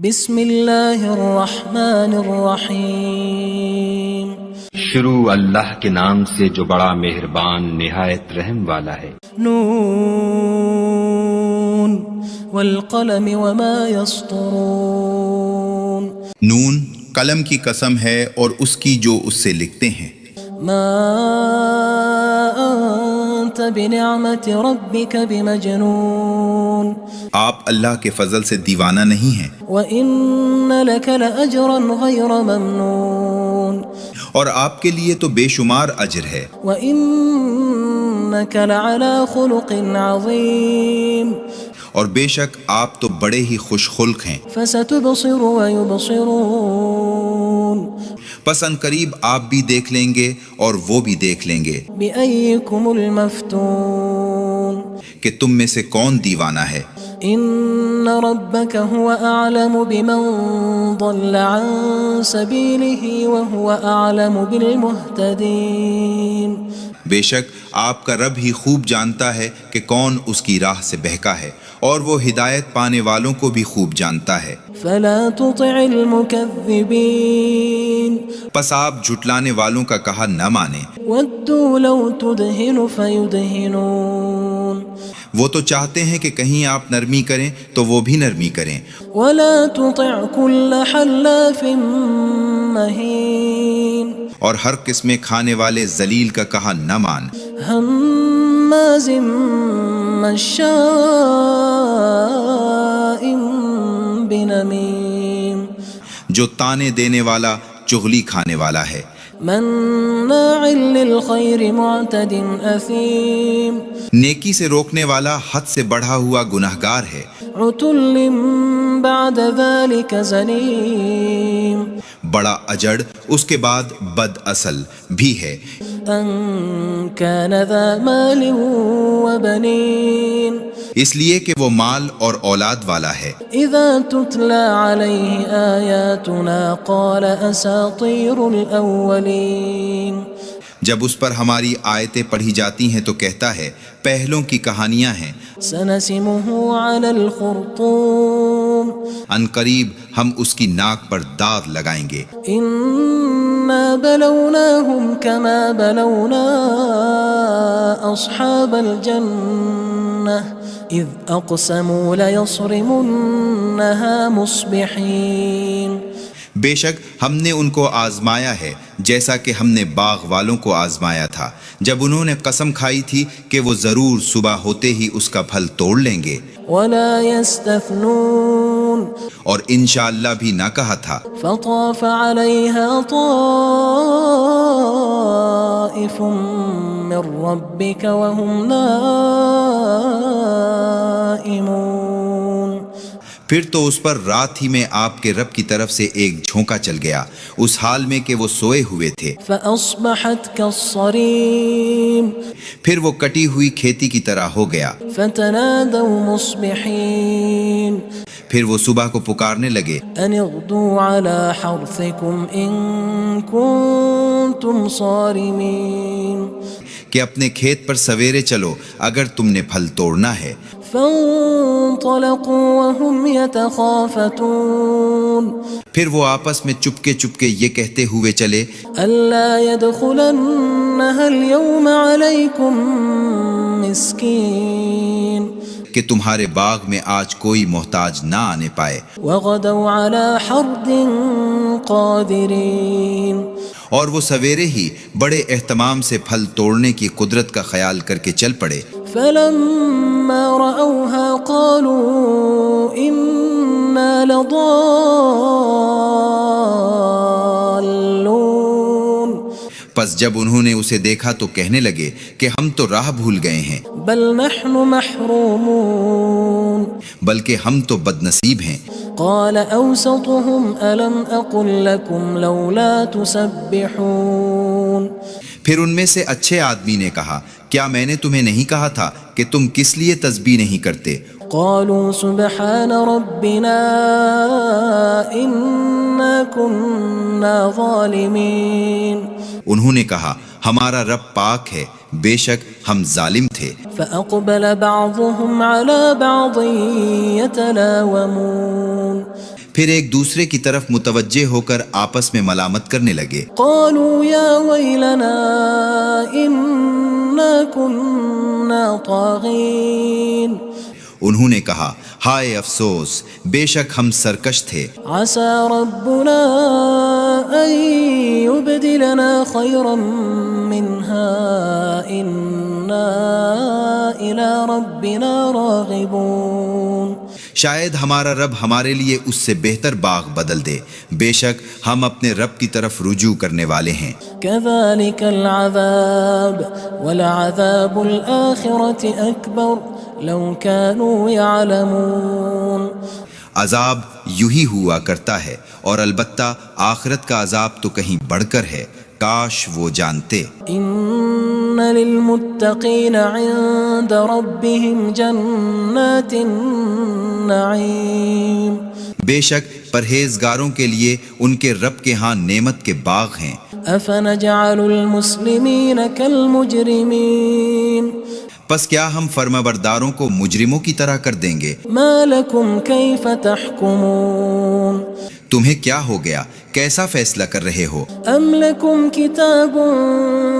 بسم اللہ الرحمن الرحیم۔ شروع اللہ کے نام سے جو بڑا مہربان نہایت رحم والا ہے۔ نون والقلم وما يسطرون۔ نون قلم کی قسم ہے اور اس کی جو اس سے لکھتے ہیں۔ ما انت بنعمت ربک بمجنون۔ آپ اللہ کے فضل سے دیوانہ نہیں ہیں، وَإِنَّ لَكَ لَأَجْرًا غَيْرَ مَمْنُونٍ۔ اور آپ کے لیے تو بے شمار اجر ہے۔ وَإِنَّكَ لَعَلَى خُلُقٍ عَظِيمٍ۔ اور بے شک آپ تو بڑے ہی خوش خلق ہیں۔ فَسَتُبْصِرُ وَيُبْصِرُونَ۔ پس ان قریب آپ بھی دیکھ لیں گے اور وہ بھی دیکھ لیں گے بِأَيِّكُمُ الْمَفْتُونُ۔ کہ تم میں سے کون دیوانہ ہے۔ إن ربك هو أعلم بمن ضل عن سبيله وهو أعلم بالمهتدين۔ بے شک آپ کا رب ہی خوب جانتا ہے کہ کون اس کی راہ سے بہکا ہے، اور وہ ہدایت پانے والوں کو بھی خوب جانتا ہے۔ فلا تطع المكذبين۔ پس آپ جھٹلانے والوں کا کہا نہ مانیں۔ ودوا لو تدهن فيدهنون۔ وہ تو چاہتے ہیں کہ کہیں آپ نرمی کریں تو وہ بھی نرمی کریں۔ ولا تطع كل حلاف مهين۔ اور ہر قسم کھانے والے ذلیل کا کہا نہ مان۔ هماز مشاء بنمیم۔ جو تانے دینے والا چغلی کھانے والا ہے۔ مناع للخیر معتد اثیم۔ نیکی سے روکنے والا حد سے بڑھا ہوا گناہگار ہے۔ عتل بعد ذلك زنیم۔ بڑا اجڑ اس کے بعد بد اصل بھی ہے۔ ان كان ذا مال وبنین۔ اس لیے کہ وہ مال اور اولاد والا ہے۔ اذا تتلى عليه آیاتنا قال اساطیر الاولین۔ جب اس پر ہماری آیتیں پڑھی جاتی ہیں تو کہتا ہے پہلوں کی کہانیاں ہیں۔ سنسمه على الخرطوم۔ ان قریب ہم اس کی ناک پر داغ لگائیں گے۔ انا بلوناهم كما بلونا اصحاب الجنة اذ اقسموا ليصرمنها مصبحين۔ بے شک ہم نے ان کو آزمایا ہے جیسا کہ ہم نے باغ والوں کو آزمایا تھا جب انہوں نے قسم کھائی تھی کہ وہ ضرور صبح ہوتے ہی اس کا پھل توڑ لیں گے۔ ولا يستثنون۔ اور انشاءاللہ بھی نہ کہا تھا۔ فطاف عليها طائف من ربك وهم نائمون۔ پھر تو اس پر رات ہی میں آپ کے رب کی طرف سے ایک جھونکا چل گیا اس حال میں کہ وہ سوئے ہوئے تھے۔ فأصبحت كالصريم۔ پھر وہ کٹی ہوئی کھیتی کی طرح ہو گیا۔ فتنادوا مصبحين۔ پھر وہ صبح کو پکارنے لگے ان اغدوا على حرثكم ان كنتم صارمين۔ کہ اپنے کھیت پر سویرے چلو اگر تم نے پھل توڑنا ہے۔ فانطلقوا وهم يتخافتون۔ پھر وہ آپس میں چپکے چپکے یہ کہتے ہوئے چلے ألا يدخلنها اليوم عليكم مسكين۔ کہ تمہارے باغ میں آج کوئی محتاج نہ آنے پائے۔ وغدوا على حرد قادرين۔ اور وہ سویرے ہی بڑے اہتمام سے پھل توڑنے کی قدرت کا خیال کر کے چل پڑے۔ فلما رأوها قالوا إنا لضالون۔ پس جب انہوں نے اسے دیکھا تو کہنے لگے کہ ہم تو راہ بھول گئے ہیں، بل نحن محرومون۔ بلکہ ہم تو بد نصیب ہیں۔ قال أوسطهم ألم أقل لكم لولا تسبحون۔ پھر ان میں سے اچھے آدمی نے کہا کیا میں نے تمہیں نہیں کہا تھا کہ تم کس لیے تسبیح نہیں کرتے؟ قالوا سبحان ربنا إنا كنا ظالمين۔ انہوں نے کہا ہمارا رب پاک ہے، بے شک ہم ظالم تھے۔ فأقبل بعضهم على بعض يتلاومون۔ پھر ایک دوسرے کی طرف متوجہ ہو کر آپس میں ملامت کرنے لگے۔ قالوا يا ويلنا إنا كنا طاغين انہوں نے کہا، ہائے افسوس، بے شک ہم سرکش تھے۔ عسى ربنا أن يبدلنا خيرا منها إنا إلى ربنا راغبون۔ شاید ہمارا رب ہمارے لیے اس سے بہتر باغ بدل دے، بے شک ہم اپنے رب کی طرف رجوع کرنے والے ہیں۔ كذلك العذاب ولعذاب الآخرة أكبر لو كانوا يعلمون۔ عذاب یوں ہی ہوا کرتا ہے، اور البتہ آخرت کا عذاب تو کہیں بڑھ کر ہے، کاش وہ جانتے۔ إن للمتقين عند ربهم جنات النعيم۔ بے شک پرہیزگاروں کے لیے ان کے رب کے ہاں نعمت کے باغ ہیں۔ أفنجعل المسلمين كالمجرمين پس کیا ہم فرمانبرداروں کو مجرموں کی طرح کر دیں گے؟ ما لكم كيف تحكمون تمہیں کیا ہو گیا، کیسا فیصلہ کر رہے ہو؟ أم لكم كتاب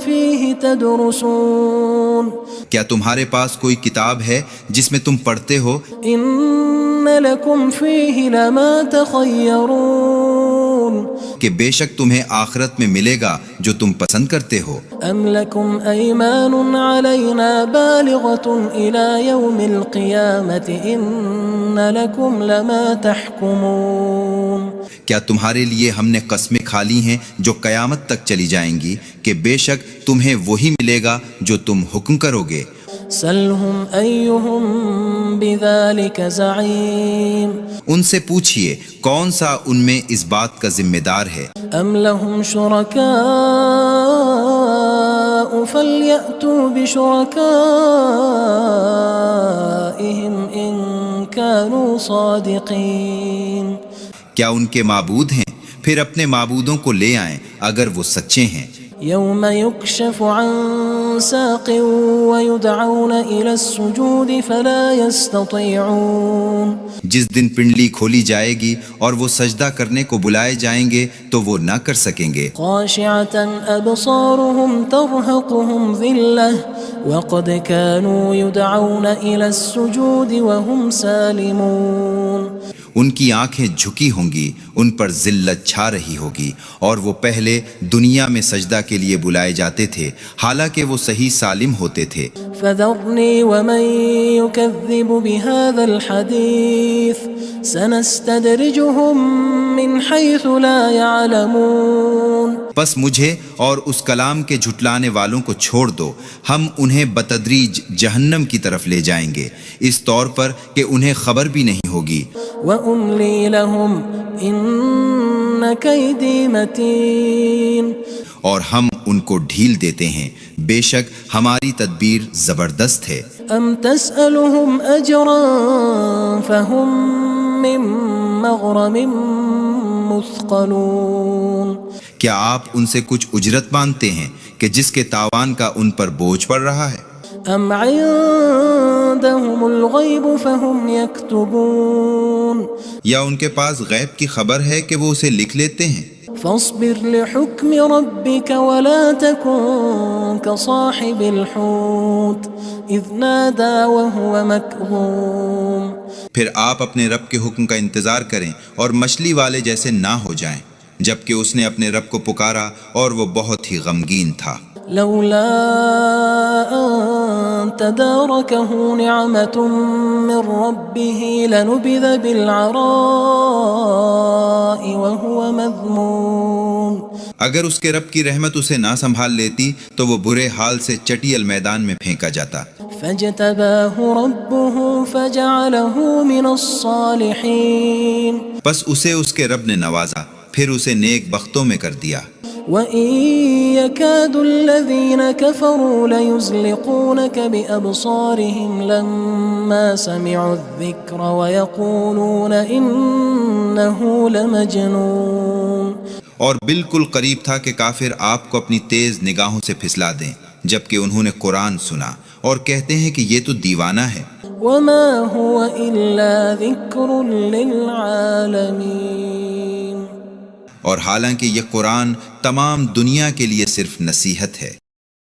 فيه تدرسون کیا تمہارے پاس کوئی کتاب ہے جس میں تم پڑھتے ہو؟ إن لكم فيه لما تخيرون کہ بے شک تمہیں آخرت میں ملے گا جو تم پسند کرتے ہو۔ أم لكم أيمان علينا بالغة إلى يوم القيامة إن لكم لما تحكمون کیا تمہارے لیے ہم نے قسمیں کھا لی ہیں جو قیامت تک چلی جائیں گی کہ بے شک تمہیں وہی ملے گا جو تم حکم کرو گے؟ سلهم أيهم بذلك زعيم ان سے پوچھئے کون سا ان میں اس بات کا ذمہ دار ہے؟ أم لهم شركاء فليأتوا بشركائهم إن كانوا صادقين۔ کیا ان کے معبود ہیں؟ پھر اپنے معبودوں کو لے آئیں اگر وہ سچے ہیں۔ يوم يكشف عن ساق ويدعون إلى السجود فلا يستطيعون۔ جس دن پنڈلی کھولی جائے گی اور وہ سجدہ کرنے کو بلائے جائیں گے تو وہ نہ کر سکیں گے۔ خاشعة أبصارهم ترهقهم ذلة وقد كانوا يدعون إلى السجود وهم سالمون۔ ان کی آنکھیں جھکی ہوں گی، ان پر ذلت چھا رہی ہوگی، اور وہ پہلے دنیا میں سجدہ کے لیے بلائے جاتے تھے حالانکہ وہ صحیح سالم ہوتے تھے۔ فذرني ومن يكذب بهذا الحديث سنستدرجهم من حيث لا يعلمون۔ پس مجھے اور اس کلام کے جھٹلانے والوں کو چھوڑ دو، ہم انہیں بتدریج جہنم کی طرف لے جائیں گے اس طور پر کہ انہیں خبر بھی نہیں ہوگی۔ وأملي لهم إن كيدي متين۔ اور ہم ان کو ڈھیل دیتے ہیں، بے شک ہماری تدبیر زبردست ہے۔ أم تسألهم أجرا فهم من مغرم مثقلون۔ کیا آپ ان سے کچھ اجرت مانتے ہیں کہ جس کے تاوان کا ان پر بوجھ پڑ رہا ہے؟ أم عندهم الغيب فهم يكتبون۔ یا ان کے پاس غیب کی خبر ہے کہ وہ اسے لکھ لیتے ہیں؟ فاصبر لحكم ربك ولا تكن كصاحب الحوت إذ نادى وهو مكظوم۔ پھر آپ اپنے رب کے حکم کا انتظار کریں اور مچھلی والے جیسے نہ ہو جائیں جبکہ اس نے اپنے رب کو پکارا اور وہ بہت ہی غمگین تھا۔ لولا أن تداركه نعمة من ربه لنبذ بالعراء وهو مذموم۔ اگر اس کے رب کی رحمت اسے نہ سنبھال لیتی تو وہ برے حال سے چٹیل میدان میں پھینکا جاتا۔ فاجتباه ربه فجعله من الصالحين۔ بس اسے اس کے رب نے نوازا، پھر اسے نیک بختوں میں کر دیا۔ وَإِن يَكَادُ الَّذِينَ كَفَرُوا لَيُزْلِقُونَكَ بِأَبْصَارِهِمْ لَمَّا سَمِعُوا الذِّكْرَ وَيَقُولُونَ إِنَّهُ لَمَجْنُونَ۔ اور بالکل قریب تھا کہ کافر آپ کو اپنی تیز نگاہوں سے پھسلا دیں جبکہ انہوں نے قرآن سنا اور کہتے ہیں کہ یہ تو دیوانہ ہے۔ وما هو إلا ذكر للعالمين۔ اور حالانکہ یہ قرآن تمام دنیا کے لیے صرف نصیحت ہے۔